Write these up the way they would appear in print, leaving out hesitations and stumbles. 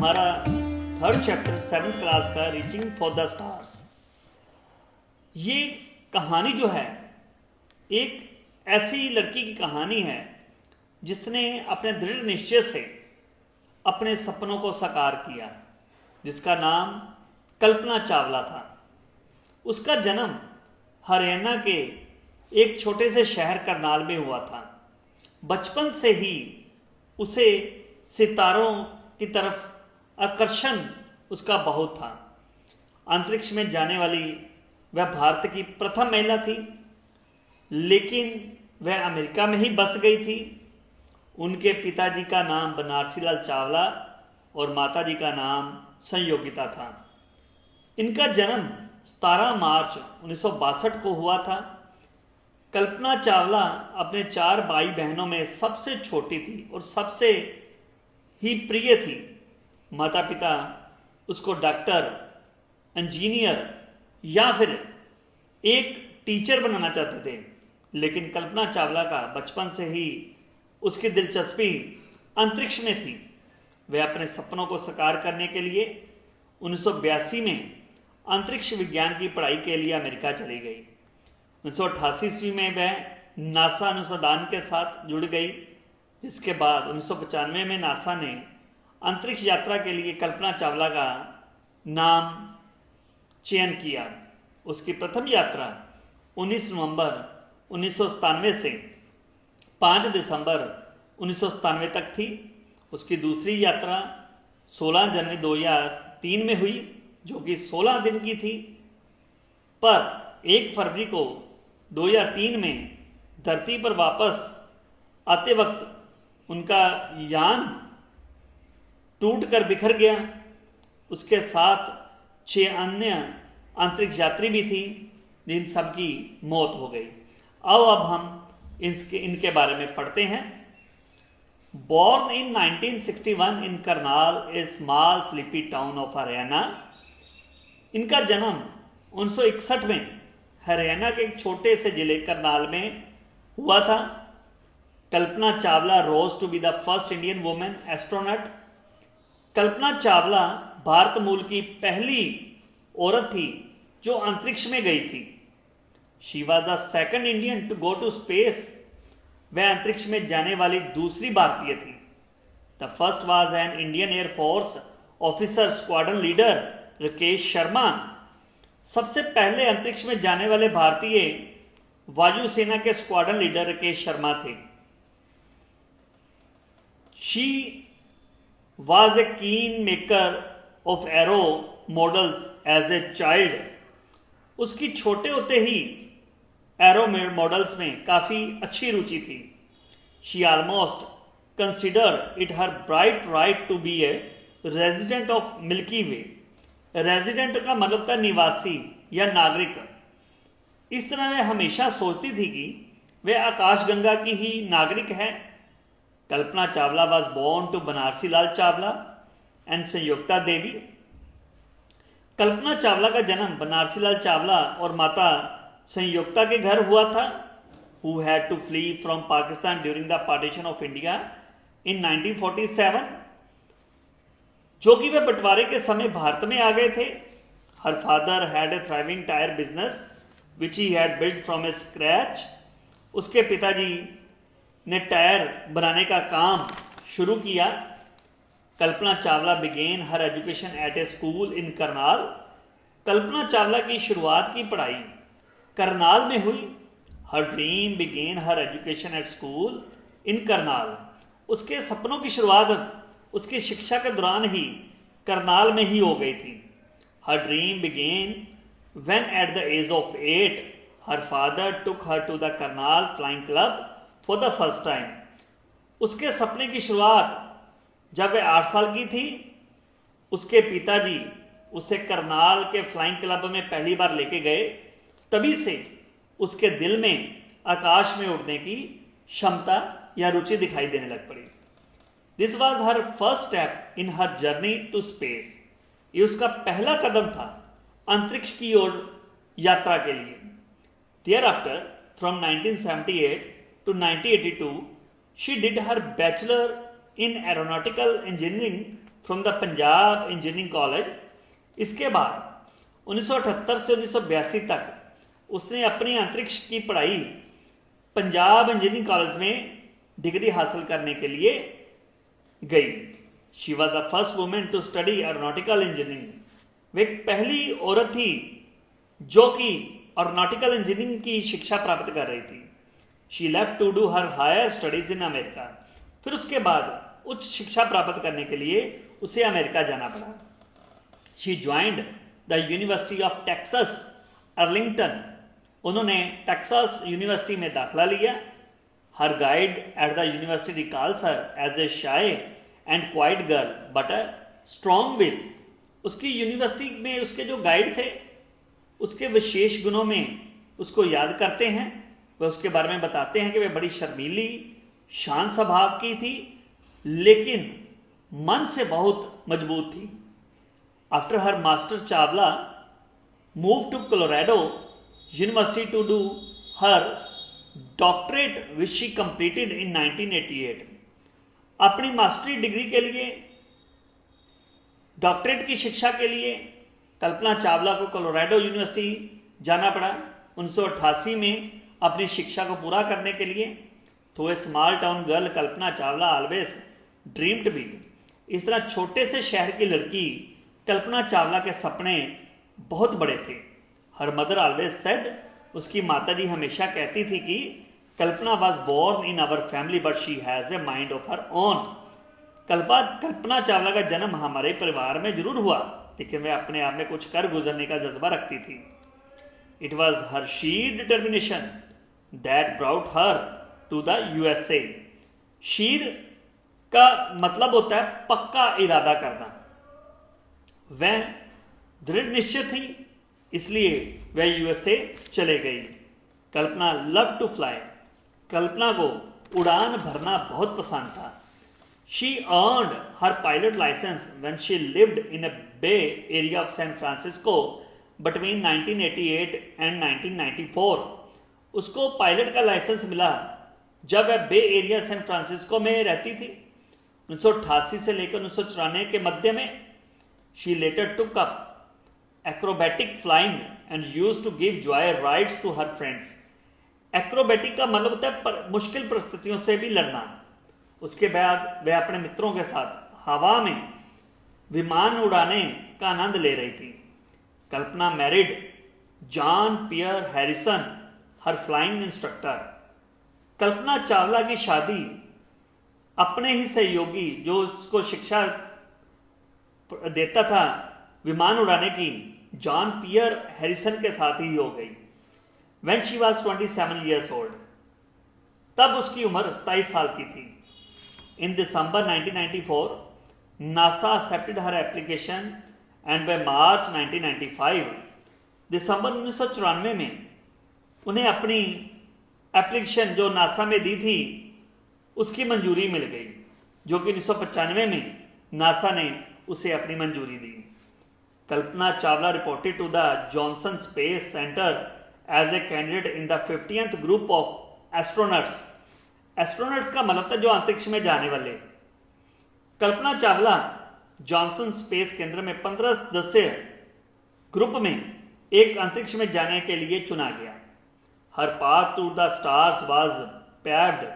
हमारा third chapter 7th class का reaching for the stars. ये कहानी जो है एक ऐसी लड़की की कहानी है जिसने अपने दृढ़ निश्चय से अपने सपनों को साकार किया, जिसका नाम कल्पना चावला था। उसका जन्म हरियाणा के एक छोटे से शहर करनाल में हुआ था। बचपन से ही उसे सितारों की तरफ आकर्षण उसका बहुत था। अंतरिक्ष में जाने वाली वह भारत की प्रथम महिला थी, लेकिन वह अमेरिका में ही बस गई थी। उनके पिताजी का नाम बनारसी लाल चावला और माताजी का नाम संयोगिता था। इनका जन्म 17 मार्च 1962 को हुआ था। कल्पना चावला अपने 4 भाई बहनों में सबसे छोटी थी और सबसे ही प्रिय थी। माता पिता उसको डॉक्टर, इंजीनियर या फिर एक टीचर बनाना चाहते थे, लेकिन कल्पना चावला का बचपन से ही उसकी दिलचस्पी अंतरिक्ष में थी। वह अपने सपनों को साकार करने के लिए 1982 में अंतरिक्ष विज्ञान की पढ़ाई के लिए अमेरिका चली गई। 1988 ईस्वी में वह नासा अनुसंधान के साथ जुड़ गई, जिसके बाद 1995 में नासा ने अंतरिक्ष यात्रा के लिए कल्पना चावला का नाम चयन किया। उसकी प्रथम यात्रा 19 नवंबर 1997 से 5 दिसंबर 1997 तक थी। उसकी दूसरी यात्रा 16 जनवरी 2003 में हुई, जो कि 16 दिन की थी, पर 1 फरवरी को 2003 में धरती पर वापस आते वक्त उनका यान टूटकर बिखर गया। उसके साथ 6 अन्य अंतरिक्ष यात्री भी थी, जिन सबकी मौत हो गई। अब हम इनके बारे में पढ़ते हैं। Born in 1961 in Karnal, a small sleepy town of Haryana. इनका जन्म 1961 में हरियाणा के एक छोटे से जिले करनाल में हुआ था। Kalpana Chawla rose to be the first Indian women astronaut. Kalpana Chawla Bharat मूल की पहली औरत थी जो अंतरिक्ष में गई थी। She was the second Indian to go to space. वह अंतरिक्ष में जाने वाली दूसरी भारतीय थी। The first was an Indian air force officer squadron leader Rakesh Sharma. सबसे पहले अंतरिक्ष में जाने वाले भारतीय वायुसेना के स्क्वाड्रन लीडर राकेश शर्मा थे। She was a keen maker of aero models as a child. उसकी छोटे होते ही एरो मॉडल्स में काफी अच्छी रुचि थी। She almost consider it her bright right to be a resident of Milky Way. Resident का मतलब था निवासी या नागरिक। इस तरह वह हमेशा सोचती थी कि वह आकाशगंगा की ही नागरिक है। Kalpana Chawla was born to Banarasi Lal Chawla and Sanyukta Devi. Kalpana Chawla का जन्म बनारसी लाल चावला और माता संयुक्ता के घर हुआ था, who had to flee from Pakistan during the partition of India in 1947, जो कि वे बंटवारे के समय भारत में आ गए थे। Her father had a thriving tire business which he had built from a scratch. उसके पिताजी ने टायर बनाने का काम शुरू किया। Kalpana Chawla began her education at a school in Karnal. Kalpana Chawla की शुरुआत की पढ़ाई करनाल में हुई। Her dream began her education at school in Karnal. उसके सपनों की शुरुआत उसकी शिक्षा के दौरान ही करनाल में ही हो गई थी। Her dream began when at the age of 8 her father took her to the Karnal Flying Club for the first time. उसके सपने की शुरुआत जब वह 8 साल की थी, उसके पिताजी उसे करनाल के फ्लाइंग क्लब में पहली बार लेके गए। तभी से उसके दिल में आकाश में उड़ने की क्षमता या रुचि दिखाई देने लग पड़ी। This was her first step in her journey to space. ये उसका पहला कदम था अंतरिक्ष की ओर यात्रा के लिए। Thereafter from 1978 to 1982 she did her bachelor in aeronautical engineering from the Punjab engineering college. इसके बाद 1978 से 1982 तक उसने अपनी अंतरिक्ष की पढ़ाई पंजाब इंजीनियरिंग कॉलेज में डिग्री हासिल करने के लिए गई। She was the first women to study aeronautical engineering. वे पहली औरत थी जो कि एरोनॉटिकल इंजीनियरिंग की शिक्षा प्राप्त कर रही थी। She left to do her higher studies in America. फिर उसके बाद उच्च शिक्षा प्राप्त करने के लिए उसे अमेरिका जाना पड़ा। She joined the university of Texas Arlington. उन्होंने टेक्सास यूनिवर्सिटी में दाखिला लिया। Her guide at the university recalls her as a shy and quiet girl but a strong will. उसकी यूनिवर्सिटी में उसके जो गाइड थे उसके विशेष गुणों में उसको याद करते हैं। वह उसके बारे में बताते हैं कि वह बड़ी शर्मीली शांत स्वभाव की थी लेकिन मन से बहुत मजबूत थी। After her master Chawla move to Colorado university to do her doctorate which she completed in 1988। अपनी मास्टरी डिग्री के लिए, डॉक्टरेट की शिक्षा के लिए कल्पना चावला को कोलोराडो यूनिवर्सिटी जाना पड़ा 1988 में अपनी शिक्षा को पूरा करने के लिए। तो ए small town girl Kalpana Chawla always dreamed big. इस तरह छोटे से शहर की लड़की कल्पना चावला के सपने बहुत बड़े थे। हर मदर ऑलवेज सेड, उसकी माताजी हमेशा कहती थी कि Kalpana was born in our family but she has a mind of her own. Kalpana Chawla का जन्म हमारे परिवार में जरूर हुआ लेकिन वह अपने आप में कुछ कर गुजरने का जज्बा रखती थी। It was her sheer determination that brought her to the USA. Sheer का मतलब होता है पक्का इरादा करना। वह दृढ़ निश्चय थी इसलिए वह यूएसए चले गई। Kalpana love to fly. Kalpana को उड़ान भरना बहुत पसंद था। She earned her pilot licence when she lived in a bay area of San Francisco between 1988 and 1994। उसको पायलट का लाइसेंस मिला जब वह बे एरिया सैन फ्रांसिस्को में रहती थी 1988 से लेकर 1994 के मध्य में। She later took up acrobatic flying and used to give joy rides to her friends. Acrobatic का मतलब होता है मुश्किल परिस्थितियों से भी लड़ना। उसके बाद वह अपने मित्रों के साथ हवा में विमान उड़ाने का आनंद ले रही थी। कल्पना मैरिड जॉन पियर हैरिसन, हर फ्लाइंग इंस्ट्रक्टर। कल्पना चावला की शादी अपने ही सहयोगी जो उसको शिक्षा देता था विमान उड़ाने की, जॉन पियर हैरिसन के साथ ही हो गई। When she was 27 years old, तब उसकी उम्र 27 साल की थी। In December 1994, NASA accepted her application and by March 1995, दिसंबर 1994 में उन्हें अपनी एप्लीकेशन जो नासा में दी थी उसकी मंजूरी मिल गई, जो कि 1995 में नासा ने उसे अपनी मंजूरी दी। Kalpana Chawla reported to the Johnson space centre as a candidate in the 50th group of astronauts. Astronauts का मतलब था जो अंतरिक्ष में जाने वाले। कल्पना चावला जॉनसन स्पेस केंद्र में 15 सदस्य ग्रुप में एक अंतरिक्ष में जाने के लिए चुना गया। Her path to the stars was paved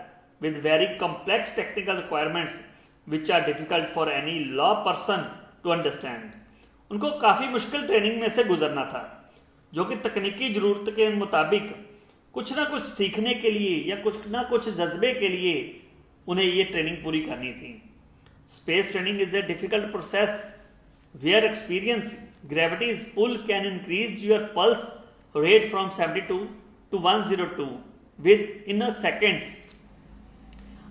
with very complex technical requirements which are difficult for any lay person to understand. उनको काफी मुश्किल ट्रेनिंग में से गुजरना था जो कि तकनीकी जरूरत के मुताबिक कुछ ना कुछ सीखने के लिए या कुछ ना कुछ जज्बे के लिए उन्हें ये ट्रेनिंग पूरी करनी थी। Space training is a difficult process where experience gravity's pull can increase your pulse rate from 72 to 102 within seconds.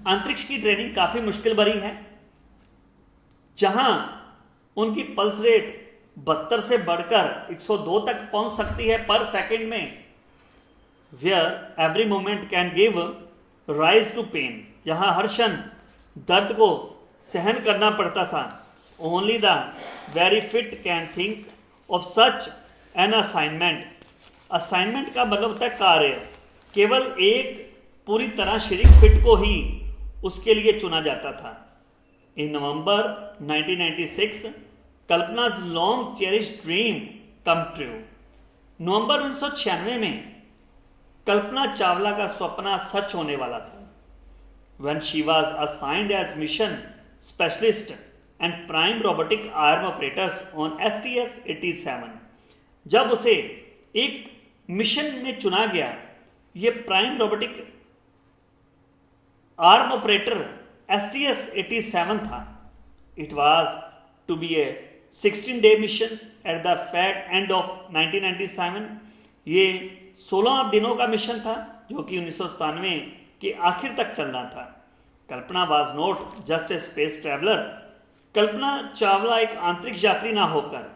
अंतरिक्ष की ट्रेनिंग काफी मुश्किल भरी है जहां उनकी पल्स रेट 72 से बढ़कर 102 तक पहुंच सकती है पर सेकंड में। Where every moment can give rise to pain, जहां हर क्षण दर्द को सहन करना पड़ता था। Only the very fit can think of such an assignment. Assignment का मतलब होता है कार्य। केवल एक पूरी तरह शरीर फिट को ही उसके लिए चुना जाता था। In November 1996, कल्पना's long cherished dream come true. नवंबर 1996 में कल्पना चावला का सपना सच होने वाला था. When she was assigned as mission specialist and prime robotic arm operators on STS-87, जब उसे एक मिशन में चुना गया, ये prime robotic arm operator STS-87 था. It was to be a 16-day mission at the end of 1997. ये 16 दिनों का मिशन था जो कि 1997 के आखिर तक चलना था. कल्पना was not just a space traveler. Kalpana Chawla एक अंतरिक्ष यात्री ना होकर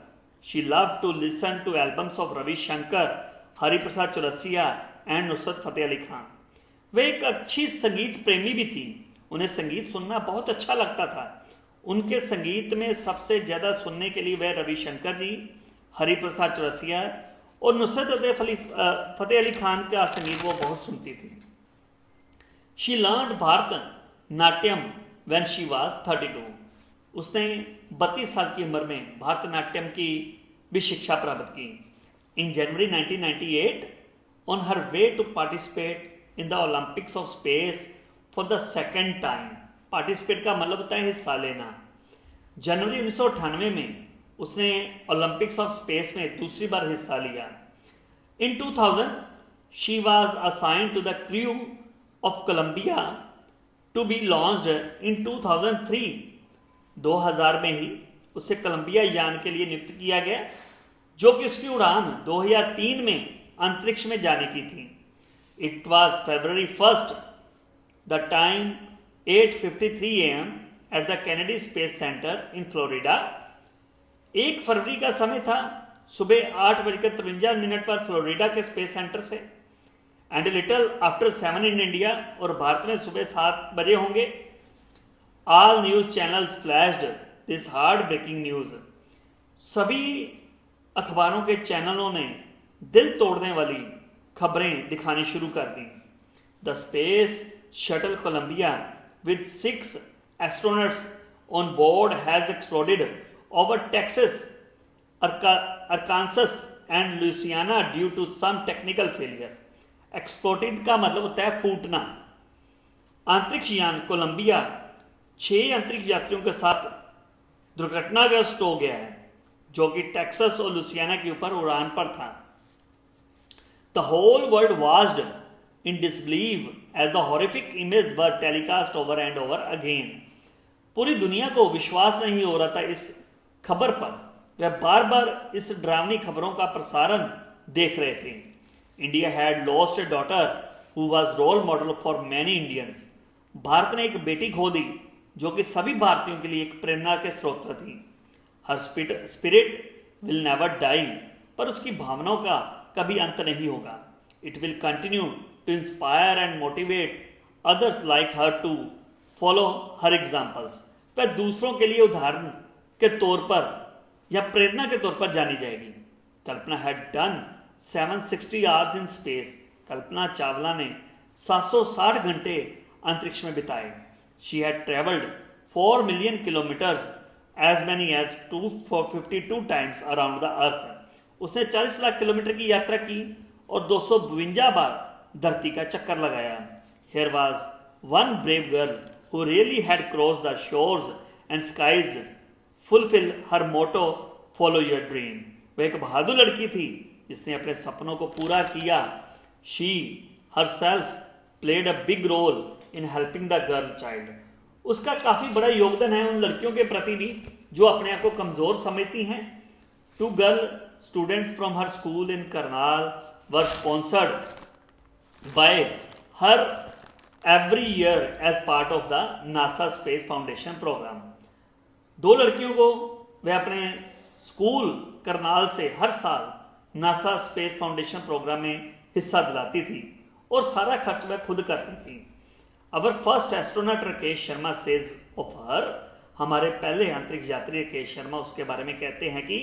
she loved to listen to albums of Ravi Shankar, Hariprasad Chaurasia and Nusrat Fateh Ali Khan. वे एक अच्छी संगीत प्रेमी भी थी. उन्हें संगीत सुनना बहुत अच्छा लगता था. उनके संगीत में सबसे ज्यादा सुनने के लिए वह रविशंकर जी, हरिप्रसाद चौरसिया और नुसरत फतेह अली खान का संगीत वो बहुत सुनती थी. She learned Bharat Natyam when she was 32. उसने 32 साल की उम्र में भारतनाट्यम की भी शिक्षा प्राप्त की. इन जनवरी 1998, on her way to participate in the Olympics of Space for the second time. Participate का मतलब होता है हिस्सा लेना. जनवरी 1998 में उसने ओलंपिक्स ऑफ स्पेस में दूसरी बार हिस्सा लिया. इन 2000 she was assigned to the crew of Columbia to be launched in 2003. 2000 में ही उसे कोलंबिया यान के लिए नियुक्त किया गया जो कि उसकी उड़ान 2003 में अंतरिक्ष में जाने की थी. It was February 1st, the time 8:53 AM at the Kennedy Space Center in Florida. 1 फरवरी का समय था, सुबह 8:53 पर फ्लोरिडा के स्पेस सेंटर से. And little after 7 in India, और भारत में सुबह 7 बजे होंगे. All news channels flashed this heart breaking news. सभी अखबारों के चैनलों ने दिल तोड़ने वाली खबरें दिखानी शुरू कर दी. The space shuttle Columbia with 6 astronauts on board has exploded over Texas, Arkansas and Louisiana due to some technical failure. Exploded का मतलब होता है फूटना. अंतरिक्ष यान कोलंबिया 6 अंतरिक्ष यात्रियों के साथ दुर्घटनाग्रस्त हो गया है जो कि टेक्सास और लुसियाना के ऊपर उड़ान पर था. The whole world watched in disbelief as the horrific images were telecast over and over again. पूरी दुनिया को विश्वास नहीं हो रहा था इस खबर पर. वह बार बार इस डरावनी खबरों का प्रसारण देख रहे थे. India had lost a daughter who was role model for many Indians. Bharat ने एक बेटी खो दी जो कि सभी भारतीयों के लिए एक प्रेरणा के स्रोत थी. Her spirit will never die. पर उसकी भावनाओं का कभी अंत नहीं होगा. It will continue to inspire and motivate others like her to follow her examples. वह दूसरों के लिए उदाहरण के तौर पर या प्रेरणा के तौर पर जानी जाएगी. कल्पना had done 760 hours in space. Kalpana Chawla ने 760 घंटे अंतरिक्ष में बिताए. She had traveled 4 million kilometers, as many as 252 times around the earth. उसने 40 लाख किलोमीटर की यात्रा की और 252 बार धरती का चक्कर लगाया. Here was one brave girl who really had crossed the shores and skies, fulfill her motto, follow your dream. वह एक बहादुर लड़की थी जिसने अपने सपनों को पूरा किया. She herself played a big role in helping the girl child. उसका काफी बड़ा योगदान है उन लड़कियों के प्रति भी जो अपने आप को कमजोर समझती हैं. 2 girl students from her school in Karnal were sponsored by her every year as part of the NASA Space Foundation program. 2 लड़कियों को वह अपने स्कूल करनाल से हर साल नासा स्पेस फाउंडेशन प्रोग्राम में हिस्सा दिलाती थी और सारा खर्च वह खुद करती थी. Our first astronaut Rakesh Sharma sage of her. हमारे पहले अंतरिक्ष यात्री राकेश शर्मा उसके बारे में कहते हैं कि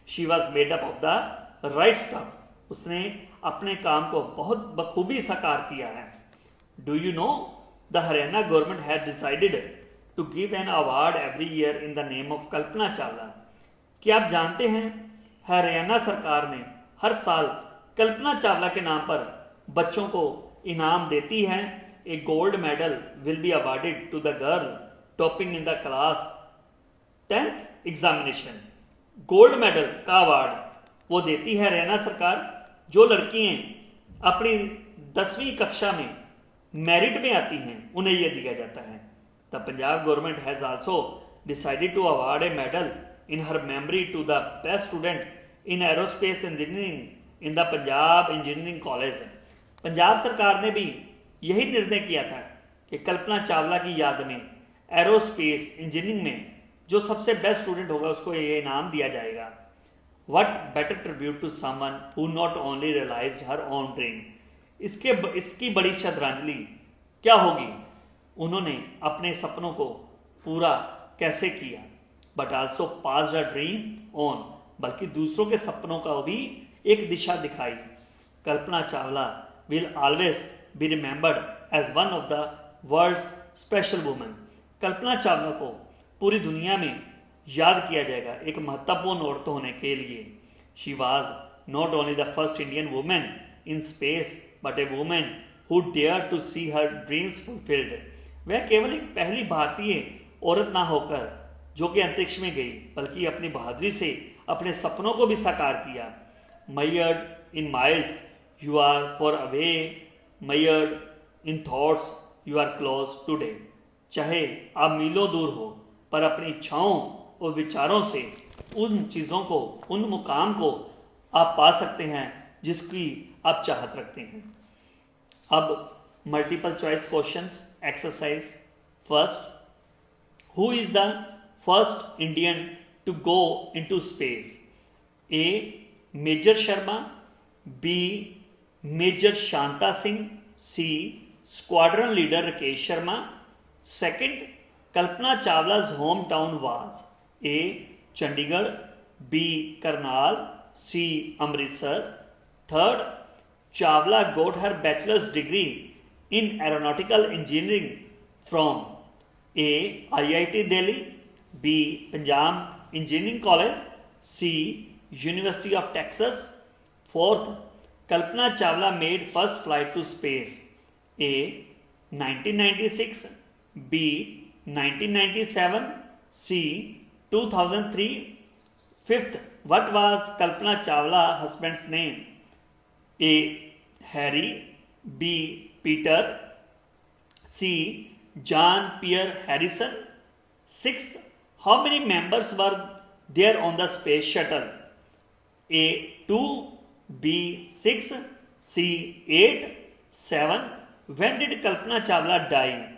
she was made up of the right stuff. उसने अपने काम को बहुत बखूबी साकार किया है. Do you know the Haryana government had decided to give an award every year in the name of Kalpana Chawla. क्या आप जानते हैं हरियाणा सरकार ने हर साल कल्पना चावला के नाम पर बच्चों को इनाम देती है. A gold medal will be awarded to the girl topping in the class 10th examination. Gold medal का अवार्ड वो देती है हरियाणा सरकार. जो लड़कियां अपनी 10वीं कक्षा में मेरिट में आती हैं उन्हें यह दिया जाता है. The Punjab government has also decided to award a medal in her memory to the best student in aerospace engineering in the Punjab engineering college. Punjab सरकार ने भी यही निर्णय किया था कि कल्पना चावला की याद में एरोस्पेस इंजीनियरिंग में जो सबसे बेस्ट स्टूडेंट होगा उसको ये इनाम दिया जाएगा. What better tribute to someone who not only realised her own dream. इसकी बड़ी श्रद्धांजलि क्या होगी. उन्होंने अपने सपनों को पूरा कैसे किया, but also passed a dream on, बल्कि दूसरों के सपनों का भी एक दिशा दिखाई. Kalpana Chawla will always be remembered as one of the world's special women. Kalpana Chawla को पूरी दुनिया में याद किया जाएगा एक महत्वपूर्ण औरत होने के लिए. She was not only the first Indian woman in space but a woman who dare to see her dreams fulfilled. वह केवल एक पहली भारतीय औरत ना होकर जो कि अंतरिक्ष में गई, बल्कि अपनी बहादुरी से अपने सपनों को भी साकार किया. measured in miles you are far away, measured in thoughts you are close today. चाहे आप मीलों दूर हो पर अपनी इच्छाओं और विचारों से उन चीज़ों को, उन मुकाम को आप पा सकते हैं जिसकी आप चाहत रखते हैं. अब multiple choice questions exercise. First, who is the first Indian to go into space. A major Sharma, B major Shanta Singh, C squadron leader Rakesh Sharma. Second, Kalpana चावला's hometown was A. Chandigarh, B. Karnal, C. Amritsar. Third, Chawla got her bachelor's degree in aeronautical engineering from A. IIT Delhi, B. Punjab Engineering College, C. University of Texas. Fourth, Kalpana Chawla made first flight to space. A. 1996, B. 1997, C. 2003. Fifth, what was Kalpana Chawla's husband's name? A. Harry, B. Peter, C. John Pierre Harrison. Sixth, how many members were there on the space shuttle? A. 2, B. 6, C. 8, 7. When did Kalpana Chawla die?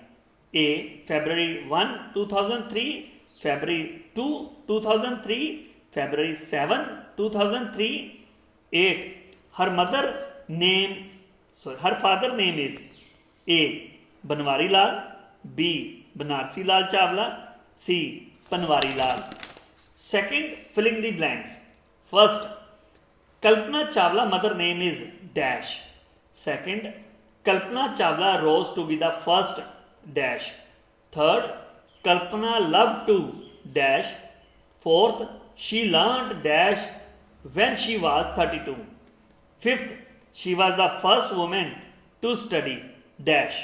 A. February 1, 2003, February 2, 2003, February 7, 2003. 8. Her father name is A. Banwari Lal, B. Banarsi Lal Chawla, C. Panwari Lal. Second, filling the blanks. First, Kalpana Chawla mother name is dash. Second, Kalpana Chawla rose to be the first dash. Third, Kalpana loved to dash. Fourth, she learned dash when she was 32. Fifth, she was the first woman to study dash.